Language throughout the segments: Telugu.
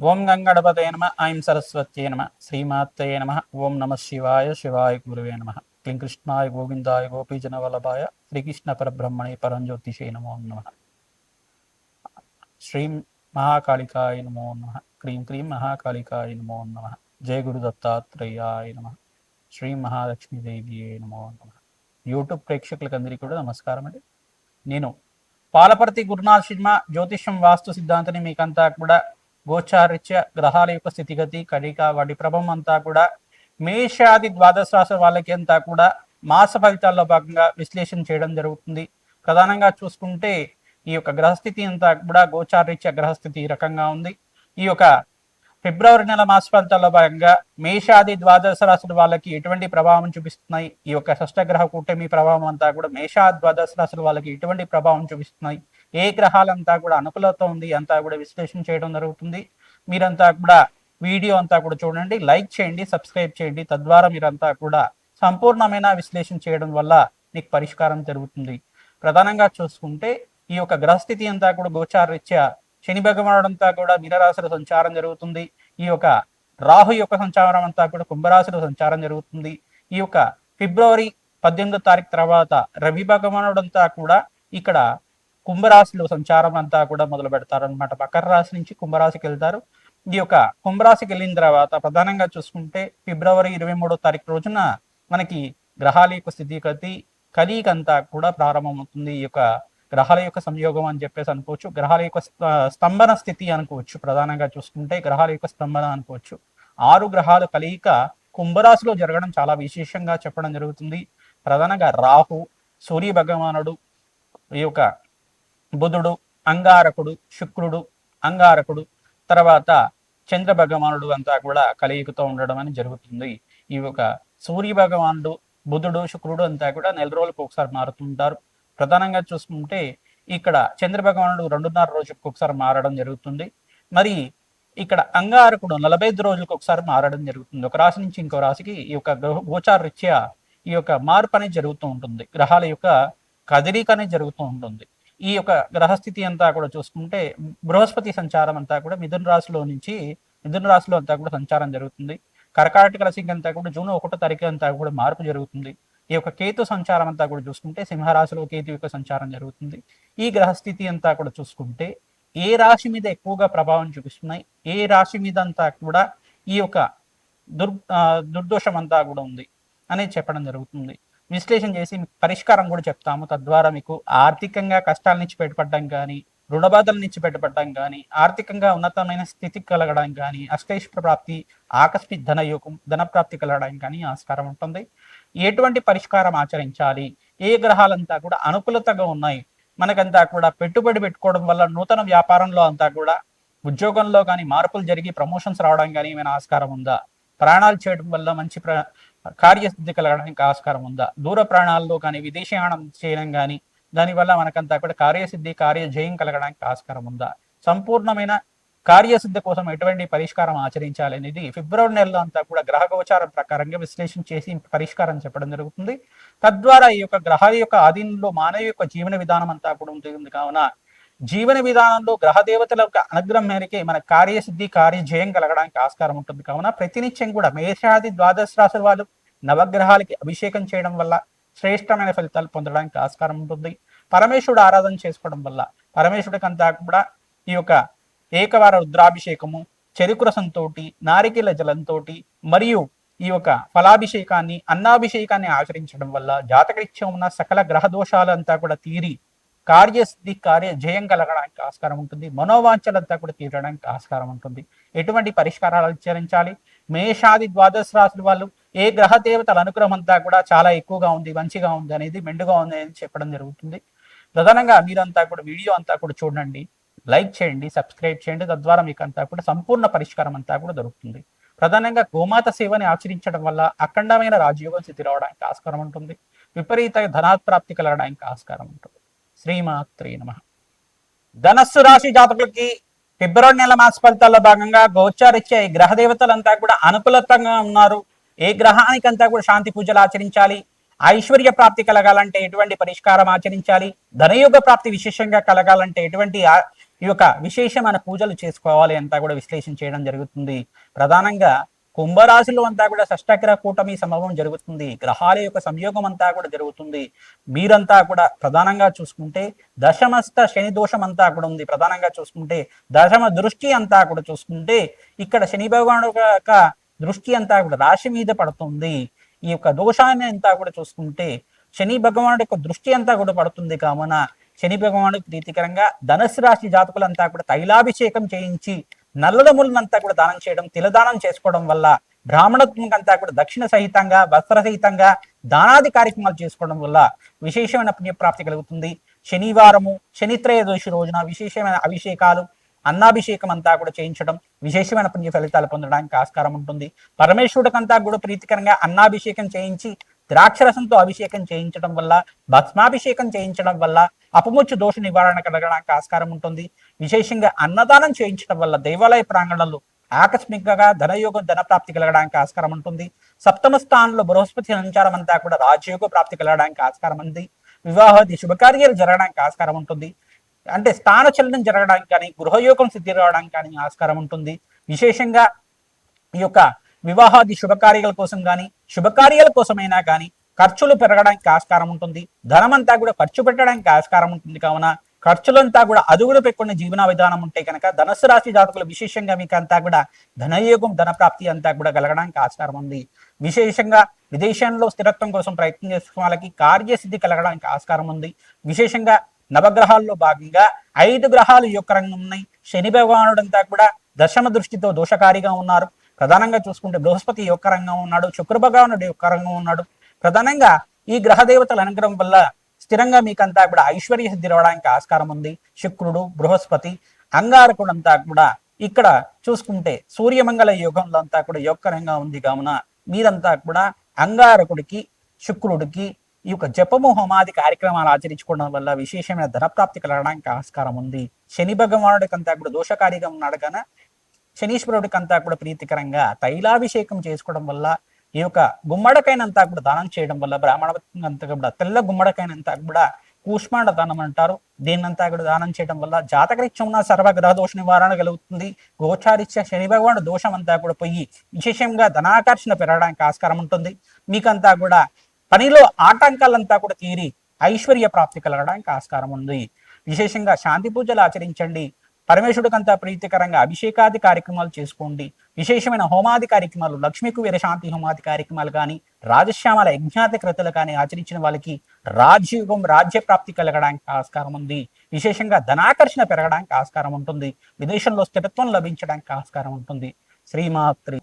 ఓం గంగణపతయ నమ ఐం సరస్వత్యై నమ శ్రీమాత్రయ నమ ఓం నమ శివాయ శివాయ గురువే నమ క్లీం కృష్ణాయ గోవిందాయ గోపీజన వల్లభాయ శ్రీకృష్ణ పరబ్రహ్మణే పరంజ్యోతిషే నమో నమ శ్రీం మహాకాళికాయ నమో నమ క్రీం క్రీం మహాకాళికాయ నమో నమ జయ గురు దత్తాత్రేయాయ నమ శ్రీ మహాలక్ష్మీదేవి నమో నమ యూట్యూబ్ ప్రేక్షకులకు అందరికీ కూడా నమస్కారం అండి. నేను పాలపర్తి గురునాథ్ శర్మ జ్యోతిష్యం వాస్తు సిద్ధాంతాన్ని మీకంతా కూడా గోచారిత్య గ్రహాల యొక్క స్థితిగతి కడిక వాటి ప్రభావం అంతా కూడా మేషాది ద్వాదశ రాశి వాళ్ళకి అంతా కూడా మాస ఫలితాల్లో భాగంగా విశ్లేషణ చేయడం జరుగుతుంది. ప్రధానంగా చూసుకుంటే ఈ యొక్క గ్రహస్థితి అంతా కూడా గోచారిత్య గ్రహస్థితి ఈ రకంగా ఉంది. ఈ యొక్క ఫిబ్రవరి నెల మాస ఫలితాల్లో భాగంగా మేషాది ద్వాదశ రాశుల వాళ్ళకి ఎటువంటి ప్రభావం చూపిస్తున్నాయి, ఈ యొక్క షష్టగ్రహ కూటమి ప్రభావం అంతా కూడా మేషాది ద్వాదశ రాశుల వాళ్ళకి ఎటువంటి ప్రభావం చూపిస్తున్నాయి, ఏ గ్రహాలంతా కూడా అనుకూలత ఉంది అంతా కూడా విశ్లేషణ చేయడం జరుగుతుంది. మీరంతా కూడా వీడియో అంతా కూడా చూడండి, లైక్ చేయండి, సబ్స్క్రైబ్ చేయండి. తద్వారా మీరంతా కూడా సంపూర్ణమైన విశ్లేషణ చేయడం వల్ల మీకు పరిష్కారం జరుగుతుంది. ప్రధానంగా చూసుకుంటే ఈ యొక్క గ్రహస్థితి అంతా కూడా గోచారరీత్యా శని భగవానుడు అంతా కూడా మీనరాశిలో సంచారం జరుగుతుంది. ఈ యొక్క రాహు యొక్క సంచారం అంతా కూడా కుంభరాశిలో సంచారం జరుగుతుంది. ఈ యొక్క ఫిబ్రవరి 18వ తారీఖు తర్వాత రవి భగవానుడు అంతా కూడా ఇక్కడ కుంభరాశిలో సంచారం అంతా కూడా మొదలు పెడతారు అనమాట. మకర రాశి నుంచి కుంభరాశికి వెళ్తారు. ఈ యొక్క కుంభరాశికి వెళ్ళిన తర్వాత ప్రధానంగా చూసుకుంటే ఫిబ్రవరి 23వ తారీఖు రోజున మనకి గ్రహాల యొక్క స్థితిగతి కలియిక అంతా కూడా ప్రారంభమవుతుంది. ఈ యొక్క గ్రహాల యొక్క సంయోగం అని చెప్పేసి అనుకోవచ్చు, గ్రహాల యొక్క స్తంభన స్థితి అనుకోవచ్చు. ప్రధానంగా చూసుకుంటే గ్రహాల యొక్క స్తంభన అనుకోవచ్చు. 6 గ్రహాల కలయిక కుంభరాశిలో జరగడం చాలా విశేషంగా చెప్పడం జరుగుతుంది. ప్రధానంగా రాహు, సూర్య భగవానుడు, ఈ యొక్క బుధుడు, అంగారకుడు, శుక్రుడు, అంగారకుడు, తర్వాత చంద్ర భగవానుడు అంతా కూడా కలయికతో ఉండడం అని జరుగుతుంది. ఈ యొక్క సూర్య భగవానుడు, బుధుడు, శుక్రుడు అంతా కూడా నెల రోజులకు ఒకసారి మారుతుంటారు. ప్రధానంగా చూసుకుంటే ఇక్కడ చంద్ర భగవానుడు 2.5 రోజులకు ఒకసారి మారడం జరుగుతుంది. మరి ఇక్కడ అంగారకుడు 45 రోజులకు ఒకసారి మారడం జరుగుతుంది. ఒక రాశి నుంచి ఇంకో రాశికి ఈ యొక్క గోచార రీత్యా ఈ యొక్క మార్పు అనేది జరుగుతూ ఉంటుంది. గ్రహాల యొక్క కదలిక అనేది జరుగుతూ ఉంటుంది. ఈ యొక్క గ్రహస్థితి అంతా కూడా చూసుకుంటే బృహస్పతి సంచారం అంతా కూడా మిథున రాశిలో అంతా కూడా సంచారం జరుగుతుంది. కర్కాటక రాశికి అంతా కూడా జూన్ 1వ తారీఖు అంతా కూడా మార్పు జరుగుతుంది. ఈ యొక్క కేతు సంచారం అంతా కూడా చూసుకుంటే సింహరాశిలో కేతు యొక్క సంచారం జరుగుతుంది. ఈ గ్రహస్థితి అంతా కూడా చూసుకుంటే ఏ రాశి మీద ఎక్కువగా ప్రభావం చూపిస్తున్నాయి, ఏ రాశి మీద అంతా కూడా ఈ యొక్క దుర్దోషం అంతా కూడా ఉంది అనేది చెప్పడం జరుగుతుంది. విశ్లేషణ చేసి పరిష్కారం కూడా చెప్తాము. తద్వారా మీకు ఆర్థికంగా కష్టాల నుంచి బయటపడడం కానీ, రుణబాధల నుంచి బయటపడడం కానీ, ఆర్థికంగా ఉన్నతమైన స్థితికి కలగడం కానీ, అష్టైశ్వర్య ప్రాప్తి, ఆకస్మిక ధన ప్రాప్తి కలగడానికి కానీ ఆస్కారం ఉంటుంది. ఎటువంటి పరిష్కారం ఆచరించాలి, ఏ గ్రహాలంతా కూడా అనుకూలతగా ఉన్నాయి, మనకంతా కూడా పెట్టుబడి పెట్టుకోవడం వల్ల నూతన వ్యాపారంలో అంతా కూడా ఉద్యోగంలో కానీ మార్పులు జరిగి ప్రమోషన్స్ రావడం కానీ ఏమైనా ఆస్కారం ఉందా, ప్రాణాలు చేయడం వల్ల మంచి కార్యసిద్ధి కలగడానికి ఆస్కారం ఉందా, దూర ప్రాణాల్లో కానీ విదేశీయానం చేయడం కానీ దానివల్ల మనకంతా కూడా కార్యసిద్ధి కార్యజయం కలగడానికి ఆస్కారం ఉందా, సంపూర్ణమైన కార్యసిద్ధి కోసం ఎటువంటి పరిష్కారం ఆచరించాలి అనేది ఫిబ్రవరి నెలలో అంతా కూడా గ్రహ గోచారం ప్రకారంగా విశ్లేషణ చేసి పరిష్కారం చెప్పడం జరుగుతుంది. తద్వారా ఈ యొక్క గ్రహాల యొక్క ఆధీనంలో మానవ యొక్క జీవన విధానం అంతా కూడా ఉంటుంది. కావున జీవన విధానంలో గ్రహ దేవతల యొక్క అనుగ్రహం మేరకే మన కార్యసిద్ధి కార్యజయం కలగడానికి ఆస్కారం ఉంటుంది. కావున ప్రతినిత్యం కూడా మేషాది ద్వాదశ రాశుల వాళ్ళు నవగ్రహాలకి అభిషేకం చేయడం వల్ల శ్రేష్టమైన ఫలితాలు పొందడానికి ఆస్కారం ఉంటుంది. పరమేశ్వరుడు ఆరాధన చేసుకోవడం వల్ల పరమేశ్వరుడికి అంతా కూడా ఈ యొక్క ఏకవార రుద్రాభిషేకము, చెరుకు రసంతో, నారికేల జలంతో మరియు ఈ యొక్క ఫలాభిషేకాన్ని, అన్నాభిషేకాన్ని ఆచరించడం వల్ల జాతకరీత్యం ఉన్న సకల గ్రహ దోషాలంతా కూడా తీరి కార్యసిద్ధి కార్యజయం కలగడానికి ఆస్కారం ఉంటుంది. మనోవాంఛలంతా కూడా తీరడానికి ఆస్కారం ఉంటుంది. ఎటువంటి పరిష్కారాలు ఆచరించాలి, మేషాది ద్వాదశ రాశుల వాళ్ళు ఏ గ్రహ దేవతల అనుగ్రహం అంతా కూడా చాలా ఎక్కువగా ఉంది, మంచిగా ఉంది అనేది, మెండుగా ఉంది అనేది చెప్పడం జరుగుతుంది. ప్రధానంగా మీరంతా కూడా వీడియో అంతా కూడా చూడండి, లైక్ చేయండి, సబ్స్క్రైబ్ చేయండి. తద్వారా మీకు అంతా కూడా సంపూర్ణ పరిష్కారం అంతా కూడా దొరుకుతుంది. ప్రధానంగా గోమాత సేవని ఆచరించడం వల్ల అఖండమైన రాజయోగం స్థితి రావడానికి ఆస్కారం ఉంటుంది. విపరీత ధనాప్రాప్తి కలగడానికి ఆస్కారం ఉంటుంది. శ్రీమాత్రే నమః. ధనస్సు రాశి జాతకులకి ఫిబ్రవరి నెల మాస ఫలితాల్లో భాగంగా గోచారిత్యా ఈ గ్రహ దేవతలంతా కూడా అనుకూలతంగా ఉన్నారు. ఏ గ్రహానికంతా కూడా శాంతి పూజలు ఆచరించాలి, ఐశ్వర్య ప్రాప్తి కలగాలంటే ఎటువంటి పరిష్కారం ఆచరించాలి, ధనయోగ ప్రాప్తి విశేషంగా కలగాలంటే ఎటువంటి ఈ యొక్క విశేషమైన పూజలు చేసుకోవాలి అంతా కూడా విశ్లేషణ చేయడం జరుగుతుంది. ప్రధానంగా కుంభరాశిలో అంతా కూడా షష్టగ్రహ కూటమి సంభవం జరుగుతుంది. గ్రహాల యొక్క సంయోగం అంతా కూడా జరుగుతుంది. మీరంతా కూడా ప్రధానంగా చూసుకుంటే దశమస్థ శని దోషం అంతా కూడా ఉంది. ప్రధానంగా చూసుకుంటే దశమ దృష్టి అంతా కూడా చూసుకుంటే ఇక్కడ శని భగవానుడు యొక్క దృష్టి అంతా కూడా రాశి మీద పడుతుంది. ఈ యొక్క దోషాన్ని అంతా కూడా చూసుకుంటే శని భగవానుడి యొక్క దృష్టి అంతా కూడా పడుతుంది. కావున శని భగవానుడికి ప్రీతికరంగా ధనుసు రాశి జాతకులంతా కూడా తైలాభిషేకం చేయించి నల్లదములనంతా కూడా దానం చేయడం, తిలదానం చేసుకోవడం వల్ల బ్రాహ్మణత్వం అంతా కూడా దక్షిణ సహితంగా వస్త్ర సహితంగా దానాది కార్యక్రమాలు చేసుకోవడం వల్ల విశేషమైన పుణ్యప్రాప్తి కలుగుతుంది. శనివారము శనిత్రయోదశి రోజున విశేషమైన అభిషేకాలు అన్నాభిషేకం అంతా కూడా చేయించడం విశేషమైన పుణ్య ఫలితాలు పొందడానికి ఆస్కారం ఉంటుంది. పరమేశ్వరుడికంతా కూడా ప్రీతికరంగా అన్నాభిషేకం చేయించి ద్రాక్షరసంతో అభిషేకం చేయించడం వల్ల భస్మాభిషేకం చేయించడం వల్ల అపముచ్చు దోష నివారణ కలగడానికి ఆస్కారం ఉంటుంది. విశేషంగా అన్నదానం చేయించడం వల్ల దేవాలయ ప్రాంగణంలో ఆకస్మికంగా ధనయోగం ధనప్రాప్తి కలగడానికి ఆస్కారం ఉంటుంది. సప్తమ స్థానంలో బృహస్పతి సంచారం అంతా కూడా రాజయోగ ప్రాప్తి కలగడానికి ఆస్కారం ఉంది. వివాహాది శుభకార్యాలు జరగడానికి ఆస్కారం ఉంటుంది. అంటే స్థాన చలనం జరగడానికి కానీ గృహయోగం సిద్ధి రావడానికి కానీ ఆస్కారం ఉంటుంది. విశేషంగా ఈ యొక్క వివాహాది శుభకార్యాల కోసం కానీ శుభకార్యాల కోసమైనా కానీ ఖర్చులు పెరగడానికి ఆస్కారం ఉంటుంది. ధనమంతా కూడా ఖర్చు పెట్టడానికి ఆస్కారం ఉంటుంది. కావున ఖర్చులంతా కూడా అదుగులు పెట్టుకునే జీవన విధానం ఉంటే కనుక ధనుసు రాశి జాతకులు విశేషంగా మీకు అంతా కూడా ధనయోగం ధనప్రాప్తి అంతా కూడా కలగడానికి ఆస్కారం ఉంది. విశేషంగా విదేశంలో స్థిరత్వం కోసం ప్రయత్నం చేస్తున్న వాళ్ళకి కార్యసిద్ధి కలగడానికి ఆస్కారం ఉంది. విశేషంగా నవగ్రహాల్లో భాగంగా 5 గ్రహాలు యొక్క రంగం ఉన్నాయి. శని భగవానుడంతా కూడా దశమ దృష్టితో దోషకారిగా ఉన్నారు. ప్రధానంగా చూసుకుంటే బృహస్పతి యొక్క రంగం ఉన్నాడు, శుక్ర భగవానుడు యొక్క రంగం ఉన్నాడు. ప్రధానంగా ఈ గ్రహ దేవతల అనుగ్రహం వల్ల స్థిరంగా మీకంతా కూడా ఐశ్వర్య సిద్ధి రావడానికి ఆస్కారం ఉంది. శుక్రుడు బృహస్పతి అంగారకుడు అంతా కూడా ఇక్కడ చూసుకుంటే సూర్యమంగళ యోగంలో అంతా కూడా యొక్క రంగం ఉంది. కావున మీరంతా కూడా అంగారకుడికి శుక్రుడికి ఈ యొక్క జపము హోమాది కార్యక్రమాలు ఆచరించుకోవడం వల్ల విశేషమైన ధనప్రాప్తి కలగడానికి ఆస్కారం ఉంది. శని భగవానుడికి అంతా కూడా దోషకారిగా ఉన్నాడు కనుక శనీశ్వరుడికి అంతా కూడా ప్రీతికరంగా తైలాభిషేకం చేసుకోవడం వల్ల ఈ యొక్క గుమ్మడికాయనంతా కూడా దానం చేయడం వల్ల బ్రాహ్మణ అంతా కూడా తెల్ల గుమ్మడికాయనంతా కూడా కూష్మాండ దానం అంటారు. దీన్నంతా కూడా దానం చేయడం వల్ల జాతకరీత్యం ఉన్న సర్వగ్రహ దోష నివారణ కలుగుతుంది. గోచారిత్య శని భగవానుడు దోషం అంతా కూడా పోయి విశేషంగా ధనాకర్షణ పెరగడానికి ఆస్కారం ఉంటుంది. మీకంతా కూడా పనిలో ఆటంకాలంతా కూడా తీరి ఐశ్వర్య ప్రాప్తి కలగడానికి ఆస్కారం ఉంది. విశేషంగా శాంతి పూజలు ఆచరించండి. పరమేశ్వరుడికంతా ప్రీతికరంగా అభిషేకాది కార్యక్రమాలు చేసుకోండి. విశేషమైన హోమాది కార్యక్రమాలు లక్ష్మీ కుబేర శాంతి హోమాది కార్యక్రమాలు కానీ రాజశ్యామల యజ్ఞాతి కృతులు కానీ ఆచరించిన వాళ్ళకి రాజ్యయుగం రాజ్య ప్రాప్తి కలగడానికి ఆస్కారం ఉంది. విశేషంగా ధనాకర్షణ పెరగడానికి ఆస్కారం ఉంటుంది. విదేశంలో స్థిరత్వం లభించడానికి ఆస్కారం ఉంటుంది. శ్రీమాత్రి.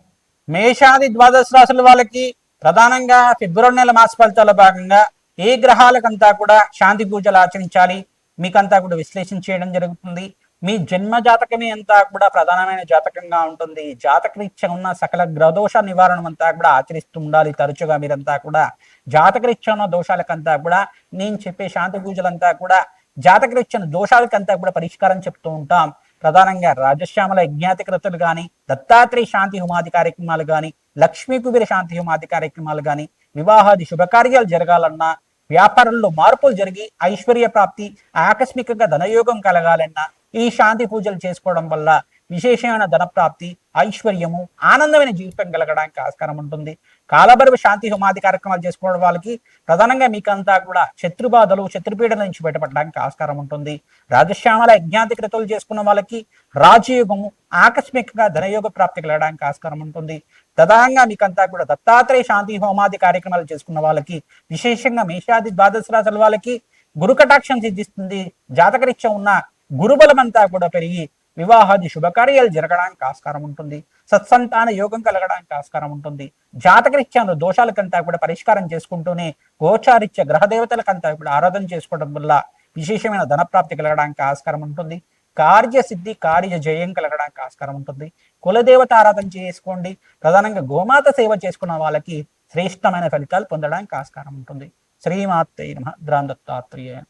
మేషాది ద్వాదశ రాశుల వాళ్ళకి ప్రధానంగా ఫిబ్రవరి నెల మాస ఫలితాల భాగంగా ఏ గ్రహాలకంతా కూడా శాంతి పూజలు ఆచరించాలి మీకంతా కూడా విశ్లేషణ చేయడం జరుగుతుంది. మీ జన్మ జాతకమే అంతా కూడా ప్రధానమైన జాతకంగా ఉంటుంది. జాతకరీత్యా ఉన్న సకల గ్రహదోష నివారణ అంతా కూడా ఆచరిస్తూ ఉండాలి. తరచుగా మీరంతా కూడా జాతకరీత్యా ఉన్న దోషాలకంతా కూడా నేను చెప్పే శాంతి పూజలంతా కూడా జాతకరీత్యా దోషాలకంతా కూడా పరిష్కారం చెప్తూ ఉంటాం. ప్రధానంగా రాజశ్యామల యజ్ఞాతి కృతులు కానీ దత్తాత్రేయ శాంతి హోమాది కార్యక్రమాలు కానీ లక్ష్మీ కుబేర శాంతి హోమాది కార్యక్రమాలు కానీ వివాహాది శుభకార్యాలు జరగాలన్నా వ్యాపారంలో మార్పులు జరిగి ఐశ్వర్య ప్రాప్తి ఆకస్మికంగా ధనయోగం కలగాలన్నా ఈ శాంతి పూజలు చేసుకోవడం వల్ల విశేషమైన ధనప్రాప్తి ఐశ్వర్యము ఆనందమైన జీవితం కలగడానికి ఆస్కారం ఉంటుంది. కాలభైరవ శాంతి హోమాది కార్యక్రమాలు చేసుకోవడం వాళ్ళకి ప్రధానంగా మీకంతా కూడా శత్రుబాధలు శత్రుపీడల నుంచి బయటపడడానికి ఆస్కారం ఉంటుంది. రాజశ్యామల యజ్ఞాతి కృతులు చేసుకున్న వాళ్ళకి రాజయోగము ఆకస్మికంగా ధనయోగ ప్రాప్తి కలగడానికి ఆస్కారం ఉంటుంది. ప్రధానంగా మీకంతా కూడా దత్తాత్రేయ శాంతి హోమాది కార్యక్రమాలు చేసుకున్న వాళ్ళకి విశేషంగా మేషాది ద్వాదశ రాశుల వాళ్ళకి గురు కటాక్షం సిద్ధిస్తుంది. జాతకరీత్యా ఉన్న గురుబలం అంతా కూడా పెరిగి వివాహాది శుభకార్యాలు జరగడానికి ఆస్కారం ఉంటుంది. సత్సంతాన యోగం కలగడానికి ఆస్కారం ఉంటుంది. జాతకరీత్యాను దోషాలకంతా కూడా పరిష్కారం చేసుకుంటూనే గోచారిత్య గ్రహదేవతలకంతా కూడా ఆరాధన చేసుకోవడం వల్ల విశేషమైన ధనప్రాప్తి కలగడానికి ఆస్కారం ఉంటుంది. కార్యసిద్ధి కార్య జయం కలగడానికి ఆస్కారం ఉంటుంది. కులదేవత ఆరాధన చేసుకోండి. ప్రధానంగా గోమాత సేవ చేసుకున్న వాళ్ళకి శ్రేష్టమైన ఫలితాలు పొందడానికి ఆస్కారం ఉంటుంది. శ్రీమాత్రే నమః. దత్తాత్రేయ.